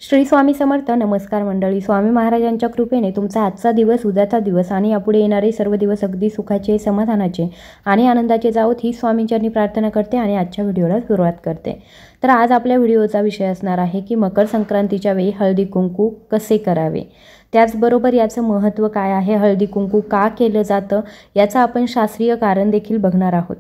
श्री स्वामी समर्थ. नमस्कार मंडळी. स्वामी महाराजांच्या कृपेने तुमचा आजचा दिवस, उद्याचा दिवस आणि यापुढे येणारे सर्व दिवस अगदी सुखाचे, समाधानाचे आणि आनंदाचे जावोत ही स्वामींचरणी प्रार्थना करते आणि आजच्या व्हिडिओला सुरुवात करते. तर आज आपल्या व्हिडिओचा विषय असणार आहे की मकर संक्रांतीच्या वेळी हळदी कुंकू कसे करावे, त्याचबरोबर याचं महत्त्व काय आहे, हळदी कुंकू का केलं जातं याचं आपण शास्त्रीय कारण देखील बघणार आहोत.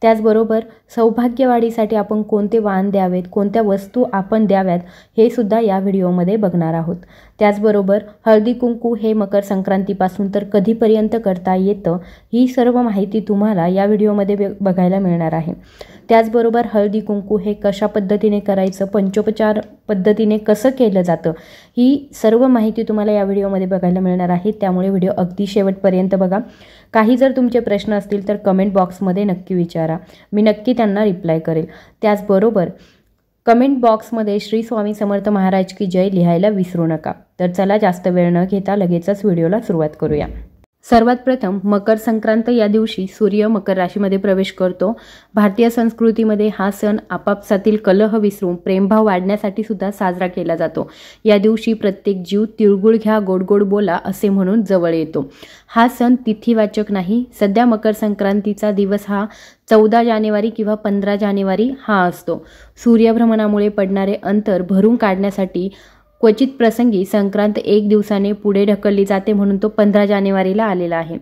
त्याचबरोबर सौभाग्यवाढीसाठी आपण कोणते वाण द्यावेत, कोणत्या वस्तू आपण द्याव्यात हे सुद्धा या व्हिडिओमध्ये बघणार आहोत. त्याचबरोबर हळदी कुंकू हे मकर संक्रांतीपासून तर कधीपर्यंत करता येतं ही सर्व माहिती तुम्हाला या व्हिडिओमध्ये बघायला मिळणार आहे. त्याचबरोबर हळदी कुंकू हे कशा पद्धतीने करायचं, पंचोपचार पद्धतीने कसं केलं जातं ही सर्व माहिती तुम्हाला या व्हिडिओमध्ये बघायला मिळणार आहे. त्यामुळे व्हिडिओ अगदी शेवटपर्यंत बघा. काही जर तुमचे प्रश्न असतील तर कमेंट बॉक्समध्ये नक्की विचारा, मी नक्की त्यांना रिप्लाय करेल. त्याचबरोबर कमेंट बॉक्समध्ये श्री स्वामी समर्थ महाराज की जय लिहायला विसरू नका. तर चला जास्त वेळ न घेता लगेचच व्हिडिओला सुरुवात करूया. सर्वात प्रथम मकर संक्रांत या दिवशी सूर्य मकर राशीमध्ये प्रवेश करतो. भारतीय संस्कृतीमध्ये हा सण आपापसातील कलह विसरून प्रेमभाव वाढण्यासाठी सुद्धा साजरा केला जातो. या दिवशी प्रत्येक जीव तिळगुळ घ्या, गोड गोड बोला असे म्हणून जवळ येतो. हा सण तिथीवाचक नाही. सध्या मकर संक्रांतीचा दिवस हा 14 जानेवारी किंवा 15 जानेवारी हा असतो. सूर्यभ्रमणामुळे पडणारे अंतर भरून काढण्यासाठी क्वचित प्रसंगी संक्रांत एक दिवसाने पुढे ढकलली जाते, म्हणून तो 15 जानेवारीला आलेला आहे.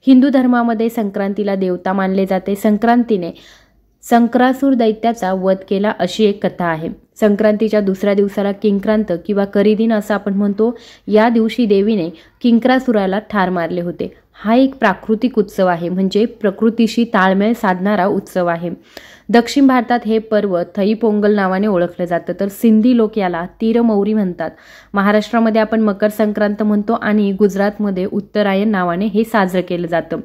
हिंदू धर्मामध्ये संक्रांतीला देवता मानले जाते. संक्रांतीने संक्रासूर दैत्याचा वध केला अशी एक कथा आहे. संक्रांतीच्या दुसऱ्या दिवसाला किंक्रांत किंवा करीदिन असं आपण म्हणतो. या दिवशी देवीने किंक्रासुराला ठार मारले होते. हा एक प्राकृतिक उत्सव आहे, म्हणजे प्रकृतीशी ताळमेळ साधणारा उत्सव आहे. दक्षिण भारतात हे पर्व थई पोंगल नावाने ओळखलं जातं, तर सिंधी लोक याला तिरमौरी म्हणतात. महाराष्ट्रामध्ये आपण मकर संक्रांत म्हणतो आणि गुजरातमध्ये उत्तरायण नावाने हे साजरं केलं जातं.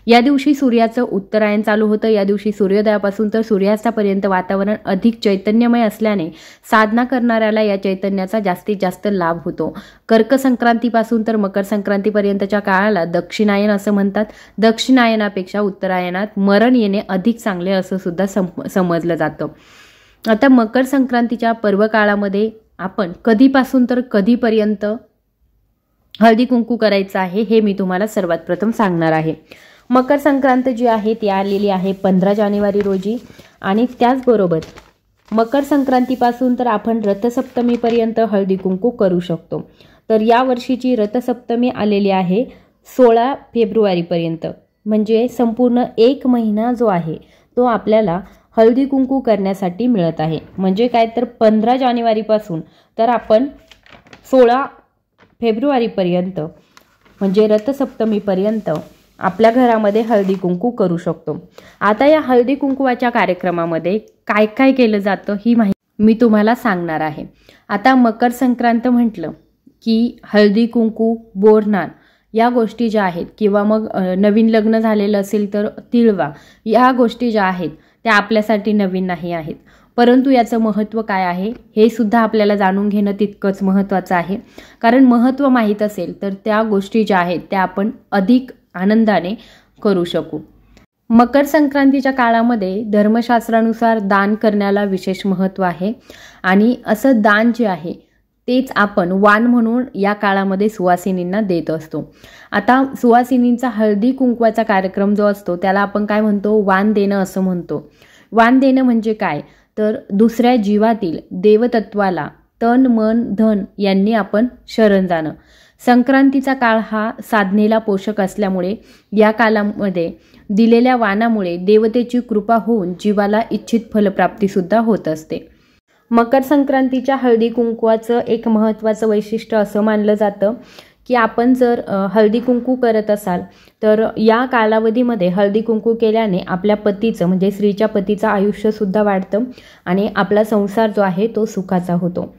या दिवशी सूर्याचं उत्तरायण चालू होतं. या दिवशी सूर्योदयापासून तर सूर्यास्तापर्यंत वातावरण अधिक चैतन्यमय असल्याने साधना करणाऱ्याला या चैतन्याचा जास्तीत जास्त लाभ होतो. कर्क संक्रांतीपासून तर मकर संक्रांतीपर्यंतच्या काळाला दक्षिणायन असं म्हणतात. दक्षिणायनापेक्षा उत्तरायणात मरण येणे अधिक चांगले असं सुद्धा समजलं जातं. आता मकर संक्रांतीच्या पर्वकाळामध्ये आपण कधीपासून तर कधीपर्यंत हळदी कुंकू करायचं आहे हे मी तुम्हाला सर्वात प्रथम सांगणार आहे. मकर संक्रांत जी आहे ती आलेली आहे 15 जानेवारी रोजी आणि त्याचबरोबर मकर संक्रांतीपासून तर आपण रथसप्तमीपर्यंत हळदी कुंकू करू शकतो. तर या वर्षीची रथसप्तमी आलेली आहे 16 फेब्रुवारीपर्यंत, म्हणजे संपूर्ण एक महिना जो आहे तो आपल्याला हळदी कुंकू करण्यासाठी मिळत आहे. म्हणजे काय तर 15 जानेवारीपासून तर आपण 16 फेब्रुवारीपर्यंत म्हणजे रथसप्तमीपर्यंत आपल्या घरामध्ये हळदी कुंकू करू शकतो. आता या हळदी कुंकवाच्या कार्यक्रमामध्ये काय काय केलं जातं ही माहिती मी तुम्हाला सांगणार आहे. आता मकर संक्रांत म्हटलं की हळदी कुंकू, बोरनान या गोष्टी ज्या आहेत किंवा मग नवीन लग्न झालेलं असेल तर तिळवा, या गोष्टी ज्या आहेत त्या आपल्यासाठी नवीन नाही आहेत, परंतु याचं महत्त्व काय आहे हे सुद्धा आपल्याला जाणून घेणं तितकंच महत्त्वाचं आहे. कारण महत्त्व माहीत असेल तर त्या गोष्टी ज्या आहेत त्या आपण अधिक आनंदाने करू शकू. मकर संक्रांतीच्या काळामध्ये धर्मशास्त्रानुसार दान करण्याला विशेष महत्त्व आहे आणि असं दान जे आहे तेच आपण वाण म्हणून या काळामध्ये सुवासिनींना देत असतो. आता सुवासिनींचा हळदी कुंकवाचा कार्यक्रम जो असतो त्याला आपण काय म्हणतो, वाण देणं असं म्हणतो. वाण देणं म्हणजे काय तर दुसऱ्या जीवातील देवतत्वाला तन मन धन यांनी आपण शरण जाणं. संक्रांतीचा काळ हा साधनेला पोषक असल्यामुळे या काळामध्ये दिलेल्या वाणामुळे देवतेची कृपा होऊन जीवाला इच्छित फलप्राप्तीसुद्धा होत असते. मकर संक्रांतीच्या हळदी कुंकवाचं एक महत्त्वाचं वैशिष्ट्य असं मानलं जातं की आपण जर हळदी कुंकू करत असाल तर या कालावधीमध्ये हळदी कुंकू केल्याने आपल्या पतीचं म्हणजे स्त्रीच्या पतीचं आयुष्यसुद्धा वाढतं आणि आपला संसार जो आहे तो सुखाचा होतो.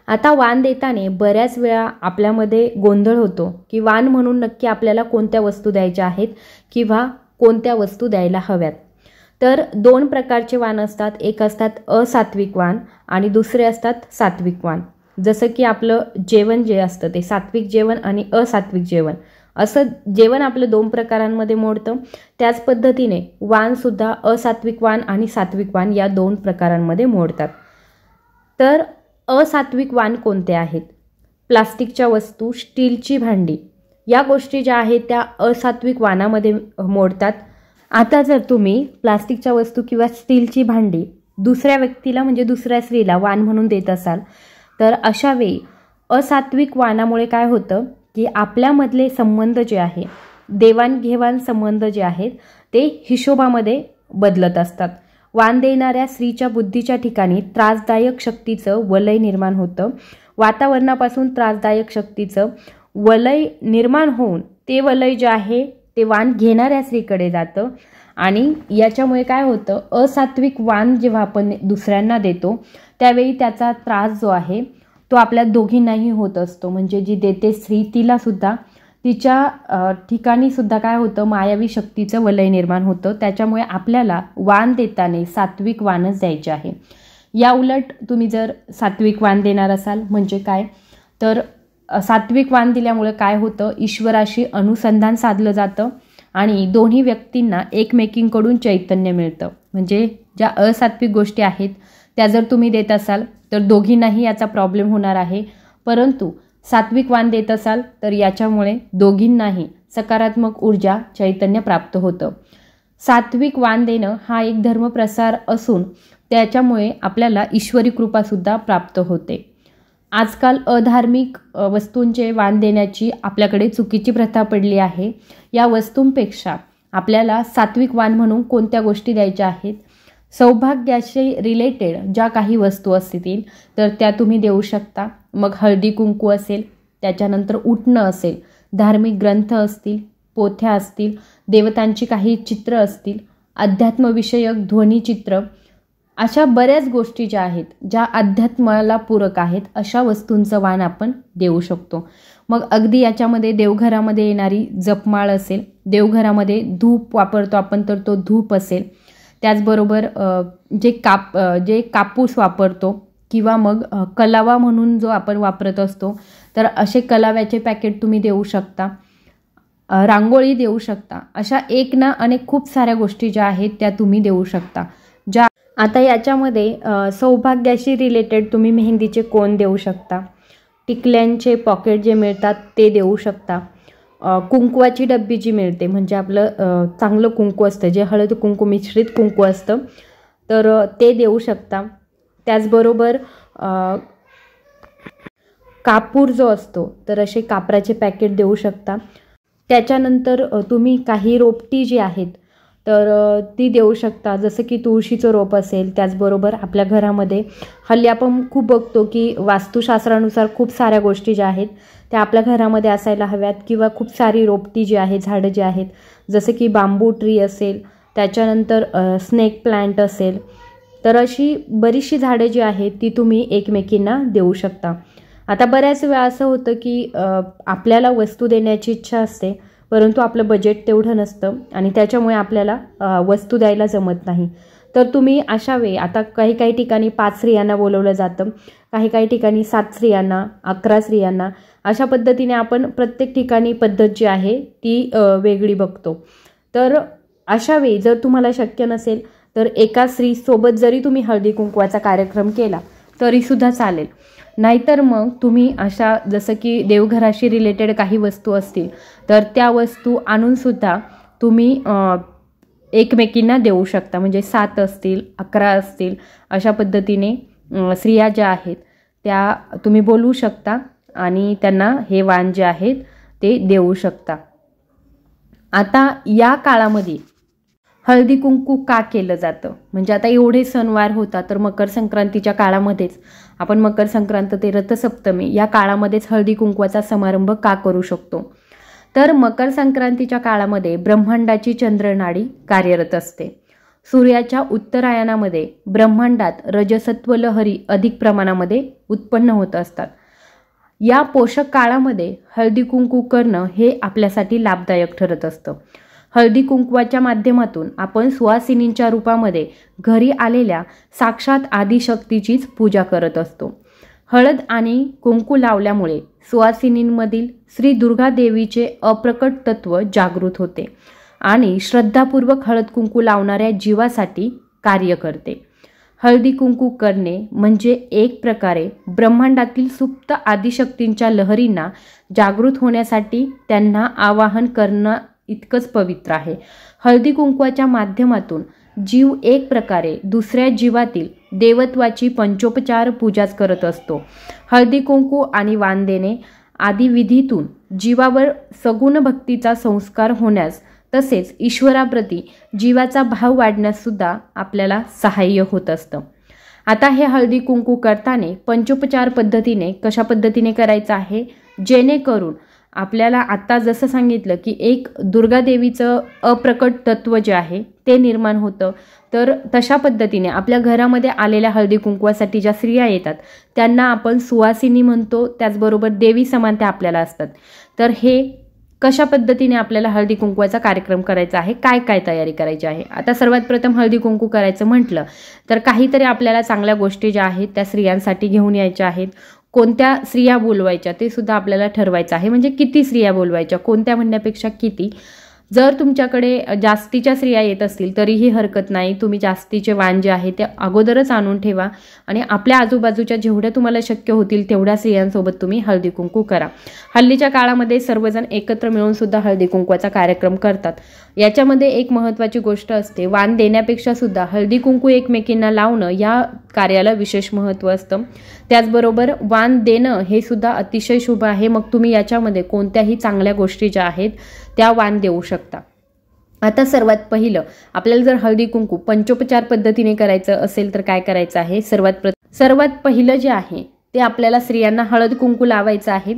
आता वाण देताना बऱ्याच वेळा आपल्यामध्ये गोंधळ होतो की वाण म्हणून नक्की आपल्याला कोणत्या वस्तू द्यायच्या आहेत किंवा कोणत्या वस्तू द्यायला हव्यात. तर 2 प्रकारचे वाण असतात. एक असतात असात्विक वाण आणि दुसरे असतात सात्विक वाण. जसं की आपलं जेवण जे असतं ते सात्विक जेवण आणि असात्विक जेवण असं जेवण आपलं 2 प्रकारांमध्ये मोडतं. त्याच पद्धतीने वाणसुद्धा असात्विक वाण आणि सात्विक वाण या 2 प्रकारांमध्ये मोडतात. तर असात्विक वाण कोणते आहेत? प्लास्टिकच्या वस्तू, स्टीलची भांडी, या गोष्टी ज्या आहेत त्या असात्विक वाणामध्ये मोडतात. आता जर तुम्ही प्लास्टिकच्या वस्तू किंवा स्टीलची भांडी दुसऱ्या व्यक्तीला म्हणजे दुसऱ्या स्त्रीला वाण म्हणून देत असाल तर अशा वेळी असात्विक वाणामुळे काय होतं की आपल्यामधले संबंध जे आहे, देवाणघेवाण संबंध जे आहेत ते हिशोबामध्ये बदलत असतात. वाण देणाऱ्या स्त्रीच्या बुद्धीच्या ठिकाणी त्रासदायक शक्तीचं वलय निर्माण होतं. वातावरणापासून त्रासदायक शक्तीचं वलय निर्माण होऊन ते वलय जे आहे ते वाण घेणाऱ्या स्त्रीकडे जातं आणि याच्यामुळे काय होतं, असात्विक वाण जेव्हा आपण दुसऱ्यांना देतो त्यावेळी त्याचा त्रास जो आहे तो आपल्या दोघींनाही होत असतो. म्हणजे जी देते स्त्री तिला सुद्धा तिच्या ठिकाणी सुद्धा काय होतं, मायावी शक्तीचं वलय निर्माण होतं. त्याच्यामुळे आपल्याला वाण देताना सात्विक वाणच द्यायचे आहे. या उलट तुम्ही जर सात्विक वाण देणार असाल म्हणजे काय तर सात्विक वाण दिल्यामुळे काय होतं, ईश्वराशी अनुसंधान साधलं जातं आणि दोन्ही व्यक्तींना एकमेकींकडून चैतन्य मिळतं. म्हणजे ज्या असात्विक गोष्टी आहेत त्या जर तुम्ही देत असाल तर दोघींनाही याचा प्रॉब्लेम होणार आहे, परंतु सात्विक वाण देत असाल तर याच्यामुळे दोघींनाही सकारात्मक ऊर्जा, चैतन्य प्राप्त होतं. सात्विक वाण देणं हा एक धर्मप्रसार असून त्याच्यामुळे आपल्याला ईश्वरी कृपासुद्धा प्राप्त होते. आजकाल अधार्मिक वस्तूंचे वाण देण्याची आपल्याकडे चुकीची प्रथा पडली आहे. या वस्तूंपेक्षा आपल्याला सात्विक वाण म्हणून कोणत्या गोष्टी द्यायच्या आहेत, सौभाग्याशी रिलेटेड ज्या काही वस्तू असतील तर त्या तुम्ही देऊ शकता. मग हळदी कुंकू असेल, त्याच्यानंतर उटणं असेल, धार्मिक ग्रंथ असतील, पोथ्या असतील, देवतांची काही चित्र असतील, अध्यात्मविषयक ध्वनिचित्र, अशा बऱ्याच गोष्टी ज्या आहेत ज्या अध्यात्माला पूरक आहेत अशा वस्तूंचं वाण आपण देऊ शकतो. मग अगदी याच्यामध्ये देवघरामध्ये येणारी जपमाळ असेल, देवघरामध्ये धूप वापरतो आपण तर तो धूप असेल, त्याचबरोबर जे कापूस वापरतो किंवा मग कलावा म्हणून जो आपण वापरत असतो तर असे कलाव्याचे पॅकेट तुम्ही देऊ शकता, रांगोळी देऊ शकता. अशा एक ना अनेक खूप साऱ्या गोष्टी ज्या आहेत त्या तुम्ही देऊ शकता. ज्या आता याच्यामध्ये सौभाग्याशी रिलेटेड तुम्ही मेहंदीचे कोन देऊ शकता, टिकल्यांचे पॉकेट जे मिळतात ते देऊ शकता, कुंकवाची डब्बी जी मिळते म्हणजे आपलं चांगलं कुंकू असतं जे हळद कुंकू मिश्रित कुंकू असतं तर ते देऊ शकता. त्याचबरोबर कापूर जो असतो तर असे कापराचे पॅकेट देऊ शकता. त्याच्यानंतर तुम्ही काही रोपटी जी आहेत तर ती देऊ शकता, जसं की तुळशीचं रोप असेल. त्याचबरोबर आपल्या घरामध्ये हल्ली आपण खूप बघतो की वास्तुशास्त्रानुसार खूप साऱ्या गोष्टी ज्या आहेत त्या आपल्या घरामध्ये असायला हव्यात किंवा खूप सारी रोपटी जी आहेत, झाडं जी आहेत, जसं की बांबू ट्री असेल, त्याच्यानंतर स्नेक प्लांट असेल, तर अशी बरीचशी झाडं जी आहेत ती तुम्ही एकमेकींना देऊ शकता. आता बऱ्याच वेळा असं होतं की आपल्याला वस्तू देण्याची इच्छा असते परंतु आपलं बजेट तेवढं नसतं आणि त्याच्यामुळे आपल्याला वस्तू द्यायला जमत नाही. तर तुम्ही अशा वेळी आता काही काही ठिकाणी 5 स्त्रियांना बोलवलं जातं, काही ठिकाणी 7 स्त्रियांना, 11 स्त्रियांना, अशा पद्धतीने आपण प्रत्येक ठिकाणी पद्धत जी आहे ती वेगळी बघतो. तर अशा वेळी जर तुम्हाला शक्य नसेल तर एका स्त्रीसोबत जरी तुम्ही हळदी कुंकवाचा कार्यक्रम केला तरीसुद्धा चालेल. नाहीतर मग तुम्ही अशा जसं की देवघराशी रिलेटेड काही वस्तू असतील तर त्या वस्तू आणूनसुद्धा तुम्ही एकमेकींना देऊ शकता. म्हणजे 7 असतील, 11 असतील, अशा पद्धतीने स्त्रिया ज्या आहेत त्या तुम्ही बोलवू शकता आणि त्यांना हे वाण जे आहेत ते देऊ शकता. आता या काळामध्ये हळदी कुंकू का केलं जातं, म्हणजे आता एवढे सणवार होतात तर मकर संक्रांतीच्या काळामध्येच आपण मकर संक्रांत ते रथसप्तमी या काळामध्येच हळदी कुंकवाचा समारंभ का करू शकतो. तर मकर संक्रांतीच्या काळामध्ये ब्रह्मांडाची चंद्रनाडी कार्यरत असते. सूर्याच्या उत्तरायणामध्ये ब्रह्मांडात रजसत्व लहरी अधिक प्रमाणामध्ये उत्पन्न होत असतात. या पोषक काळामध्ये हळदी कुंकू करणं हे आपल्यासाठी लाभदायक ठरत असतं. हळदी कुंकवाच्या माध्यमातून आपण सुवासिनींच्या रूपामध्ये घरी आलेल्या साक्षात आदिशक्तीचीच पूजा करत असतो. हळद आणि कुंकू लावल्यामुळे सुवासिनींमधील श्री दुर्गा देवीचे अप्रकट तत्व जागृत होते आणि श्रद्धापूर्वक हळद कुंकू लावणाऱ्या जीवासाठी कार्य करते. हळदी कुंकू करणे म्हणजे एक प्रकारे ब्रह्मांडातील सुप्त आदिशक्तींच्या लहरींना जागृत होण्यासाठी त्यांना आवाहन करणं इतकंच पवित्र आहे. हळदी कुंकवाच्या माध्यमातून जीव एक प्रकारे दुसऱ्या जीवातील देवत्वाची पंचोपचार पूजाच करत असतो. हळदी कुंकू आणि वाण देणे आदी विधीतून जीवावर सगुण भक्तीचा संस्कार होण्यास तसेच ईश्वराप्रती जीवाचा भाव वाढण्यास सुद्धा आपल्याला सहाय्य होत असतं. आता हे हळदी कुंकू करताना पंचोपचार पद्धतीने कशा पद्धतीने करायचं आहे, जेणेकरून आपल्याला आता जसं सांगितलं की एक दुर्गा देवीचं अप्रकट तत्व जे आहे ते निर्माण होतं. तर तशा पद्धतीने आपल्या घरामध्ये आलेल्या हळदी कुंकवासाठी ज्या स्त्रिया येतात त्यांना आपण सुवासिनी म्हणतो. त्याचबरोबर देवी समान त्या आपल्याला असतात. तर हे कशा पद्धतीने आपल्याला हळदी कुंकवाचा कार्यक्रम करायचा आहे, काय काय तयारी करायची आहे. आता सर्वात प्रथम हळदी कुंकू करायचं म्हटलं तर काहीतरी आपल्याला चांगल्या गोष्टी ज्या आहेत त्या स्त्रियांसाठी घेऊन यायच्या आहेत. कोणत्या स्त्रिया बोलवायच्या ते सुद्धा आपल्याला ठरवायचं आहे. म्हणजे किती स्त्रिया बोलवायच्या, कोणत्या म्हणण्यापेक्षा किती. जर तुमच्याकडे जास्तीच्या स्त्रिया येत असतील तरीही हरकत नाही. तुम्ही जास्तीचे वाण जे आहे ते अगोदरच आणून ठेवा आणि आपल्या आजूबाजूच्या जेवढ्या तुम्हाला शक्य होतील तेवढ्या स्त्रियांसोबत तुम्ही हळदी कुंकू करा. हल्लीच्या काळामध्ये सर्वजण एकत्र मिळून सुद्धा हळदी कुंकवाचा कार्यक्रम करतात. याच्यामध्ये एक महत्त्वाची गोष्ट असते, वाण देण्यापेक्षा सुद्धा हळदी कुंकू एकमेकींना लावणं या कार्याला विशेष महत्त्व असतं. त्याचबरोबर वाण देणं हे सुद्धा अतिशय शुभ आहे. मग तुम्ही याच्यामध्ये कोणत्याही चांगल्या गोष्टी ज्या आहेत त्या वाण देऊ शकता. आता सर्वात पहिलं आपल्याला जर हळदी कुंकू पंचोपचार पद्धतीने करायचं असेल तर काय करायचं आहे, सर्वात पहिलं जे आहे ते आपल्याला स्त्रियांना हळद कुंकू लावायचं आहे.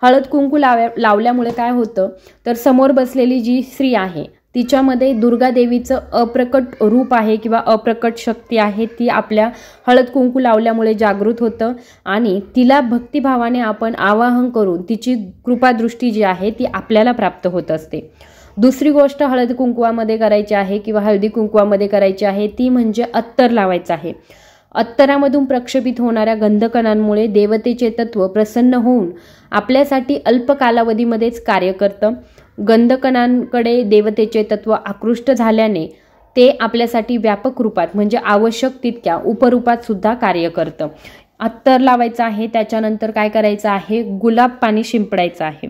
हळद कुंकू लावल्यामुळे काय होतं तर समोर बसलेली जी स्त्री आहे तिच्यामध्ये दुर्गा देवीचं अप्रकट रूप आहे किंवा अप्रकट शक्ती आहे ती आपल्या हळद कुंकू लावल्यामुळे जागृत होतं आणि तिला भक्तिभावाने आपण आवाहन करून तिची कृपादृष्टी जी आहे ती आपल्याला प्राप्त होत असते. दुसरी गोष्ट हळद कुंकवामध्ये करायची आहे किंवा हळदी कुंकवामध्ये करायची आहे ती म्हणजे अत्तर लावायचं आहे. अत्तरामधून प्रक्षेपित होणाऱ्या गंधकणांमुळे देवतेचे तत्व प्रसन्न होऊन आपल्यासाठी अल्प कालावधीमध्येच कार्य करतं. गंधकणांकडे देवतेचे तत्व आकृष्ट झाल्याने ते आपल्यासाठी व्यापक रूपात म्हणजे आवश्यक तितक्या उपरूपात सुद्धा कार्य करतं. अत्तर लावायचं आहे. त्याच्यानंतर काय करायचं आहे, गुलाब पाणी शिंपडायचं आहे.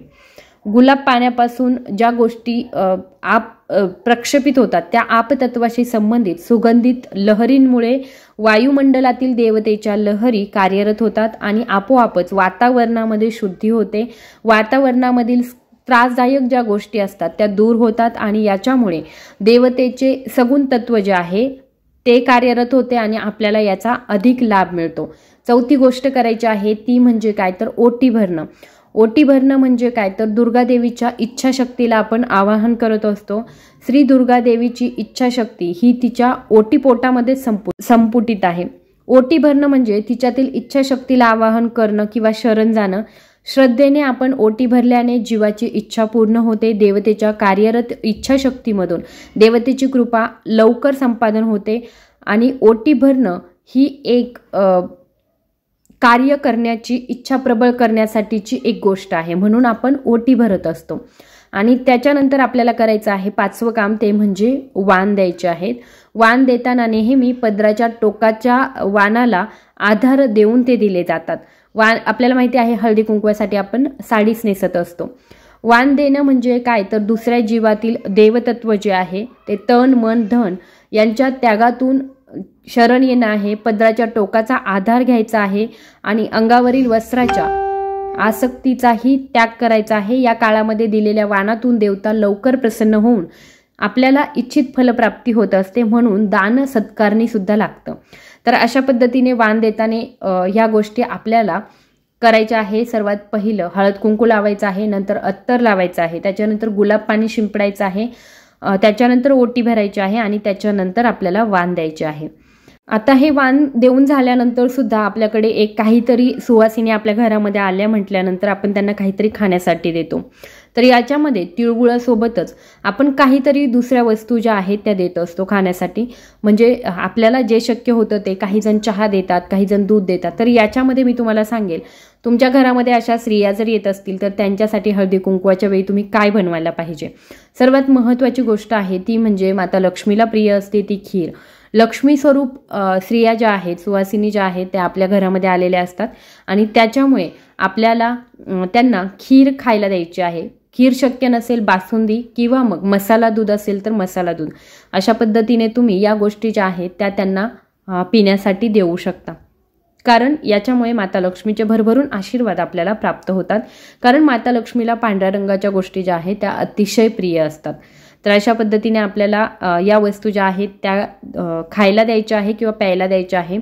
गुलाब पाण्यापासून ज्या गोष्टी प्रक्षेपित होतात त्या आपतत्वाशी संबंधित सुगंधित लहरींमुळे वायुमंडलातील देवतेच्या लहरी कार्यरत होतात आणि आपोआपच वातावरणामध्ये शुद्धी होते. वातावरणामधील त्रासदायक ज्या गोष्टी असतात त्या दूर होतात आणि याच्यामुळे देवतेचे सगुण तत्व जे आहे ते कार्यरत होते आणि आपल्याला याचा अधिक लाभ मिळतो. चौथी गोष्ट करायची आहे ती म्हणजे काय तर ओटी भरणं. ओटी भरणं म्हणजे काय तर दुर्गा देवीच्या इच्छाशक्तीला आपण आवाहन करत असतो. श्री दुर्गा देवीची इच्छाशक्ती ही तिच्या ओटीपोटामध्ये संपुटित आहे. ओटी भरणं म्हणजे तिच्यातील इच्छाशक्तीला आवाहन करणं किंवा शरण जाणं. श्रद्धेने आपण ओटी भरल्याने जीवाची इच्छा पूर्ण होते. देवतेच्या कार्यरत इच्छाशक्तीमधून देवतेची कृपा लवकर संपादन होते आणि ओटी भरणं ही एक कार्य करण्याची इच्छा प्रबळ करण्यासाठीची एक गोष्ट आहे. म्हणून आपण ओटी भरत असतो. आणि त्याच्यानंतर आपल्याला करायचं आहे पाचवं काम, ते म्हणजे वाण द्यायचे आहेत. वाण देताना नेहमी पदराच्या टोकाच्या वाणाला आधार देऊन ते दिले जातात. वाण आपल्याला माहिती आहे हळदी कुंकवासाठी आपण साडीच नेसत असतो. वाण देणं म्हणजे काय तर दुसऱ्या जीवातील देवतत्व जे आहे ते तन मन धन यांच्या त्यागातून शरण येणं आहे. पदराच्या टोकाचा आधार घ्यायचा आहे आणि अंगावरील वस्त्राच्या आसक्तीचाही त्याग करायचा आहे. या काळामध्ये दिलेल्या वाणातून देवता लवकर प्रसन्न होऊन आपल्याला इच्छित फलप्राप्ती होत असते. म्हणून दान सत्कारणी सुद्धा लागतं. तर अशा पद्धतीने वाण देताना ह्या गोष्टी आपल्याला करायच्या आहे. सर्वात पहिलं हळद कुंकू लावायचं आहे, नंतर अत्तर लावायचं आहे, त्याच्यानंतर गुलाब पाणी शिंपडायचं आहे, त्याच्यानंतर ओटी भरायची आहे आणि त्याच्यानंतर आपल्याला वाण द्यायचे आहे. आता हे वाण देऊन झाल्यानंतर सुद्धा आपल्याकडे एक काहीतरी सुवासिनी आपल्या घरामध्ये आल्या म्हटल्यानंतर आपण त्यांना काहीतरी खाण्यासाठी देतो. तर याच्यामध्ये तिळगुळासोबतच आपण काहीतरी दुसऱ्या वस्तू ज्या आहेत त्या देत असतो खाण्यासाठी. म्हणजे आपल्याला जे शक्य होतं ते, काही जण चहा देतात, काही जण दूध देतात. तर याच्यामध्ये मी तुम्हाला सांगेल, तुमच्या घरामध्ये अशा स्त्रिया जर येत असतील तर त्यांच्यासाठी हळदी कुंकवाच्या वेळी तुम्ही काय बनवायला पाहिजे. सर्वात महत्त्वाची गोष्ट आहे ती म्हणजे माता लक्ष्मीला प्रिय असते ती खीर. लक्ष्मी स्वरूप स्त्रिया ज्या आहेत, सुवासिनी ज्या आहेत, त्या आपल्या घरामध्ये आलेल्या असतात आणि त्याच्यामुळे आपल्याला त्यांना खीर खायला द्यायची आहे. खीर शक्य नसेल बासुंदी किंवा मग मसाला दूध असेल तर मसाला दूध, अशा पद्धतीने तुम्ही या गोष्टी ज्या आहेत त्या त्यांना पिण्यासाठी देऊ शकता. कारण याच्यामुळे माता लक्ष्मीचे भरभरून आशीर्वाद आपल्याला प्राप्त होतात. कारण माता लक्ष्मीला पांढऱ्या रंगाच्या गोष्टी ज्या आहेत त्या अतिशय प्रिय असतात. तर अशा पद्धतीने आपल्याला या वस्तू ज्या आहेत त्या खायला द्यायच्या आहे किंवा प्यायला द्यायच्या आहे.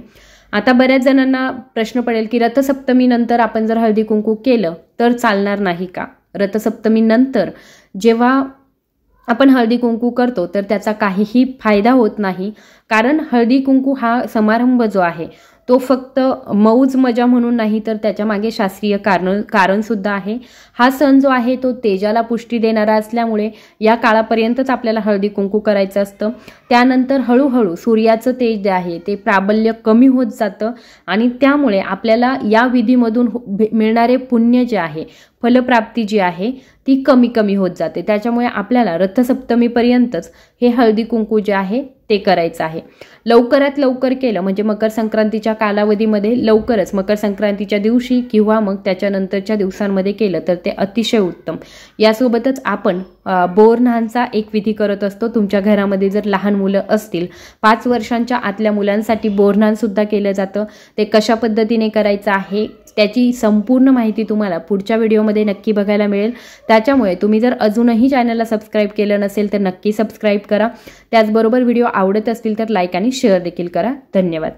आता बऱ्याच जणांना प्रश्न पडेल की रथसप्तमीनंतर आपण जर हळदी कुंकू केलं तर चालणार नाही का? रथसप्तमीनंतर जेव्हा आपण हळदी कुंकू करतो तर त्याचा काहीही फायदा होत नाही. कारण हळदी कुंकू हा समारंभ जो आहे तो फक्त मौज मजा म्हणून नाही, तर त्याच्या मागे शास्त्रीय कारण सुद्धा आहे. हा सण जो आहे तो तेजाला पुष्टी देणारा असल्यामुळे या काळापर्यंतच आपल्याला हळदी कुंकू करायचं असतं. त्यानंतर हळूहळू सूर्याचं तेज जे आहे ते प्राबल्य कमी होत जातं आणि त्यामुळे आपल्याला या विधीमधून मिळणारे पुण्य जे आहे, फलप्राप्ती जी आहे ती कमी कमी होत जाते. त्याच्यामुळे आपल्याला रथसप्तमीपर्यंतच हे हळदी कुंकू जे आहे ते करायचं आहे. लवकरात लवकर केलं म्हणजे मकर संक्रांतीच्या कालावधीमध्ये लवकरच मकर संक्रांतीच्या दिवशी किंवा मग त्याच्यानंतरच्या दिवसांमध्ये केलं तर ते अतिशय उत्तम. यासोबतच आपण बोरन्हाणचा एक विधी करत असतो. तुमच्या घरामध्ये जर लहान मुलं असतील, 5 वर्षांच्या आतल्या मुलांसाठी बोरन्हाण सुद्धा केलं जातं. ते कशा पद्धतीने करायचं आहे त्याची संपूर्ण माहिती तुम्हाला पुढच्या व्हिडिओमध्ये नक्की बघायला मिळेल. त्याच्यामुळे तुम्ही जर अजूनही चॅनलला सबस्क्राईब केलं नसेल तर नक्की सबस्क्राईब करा. त्याचबरोबर व्हिडिओ आवडत असतील तर लाईक आणि शेअर देखील करा. धन्यवाद.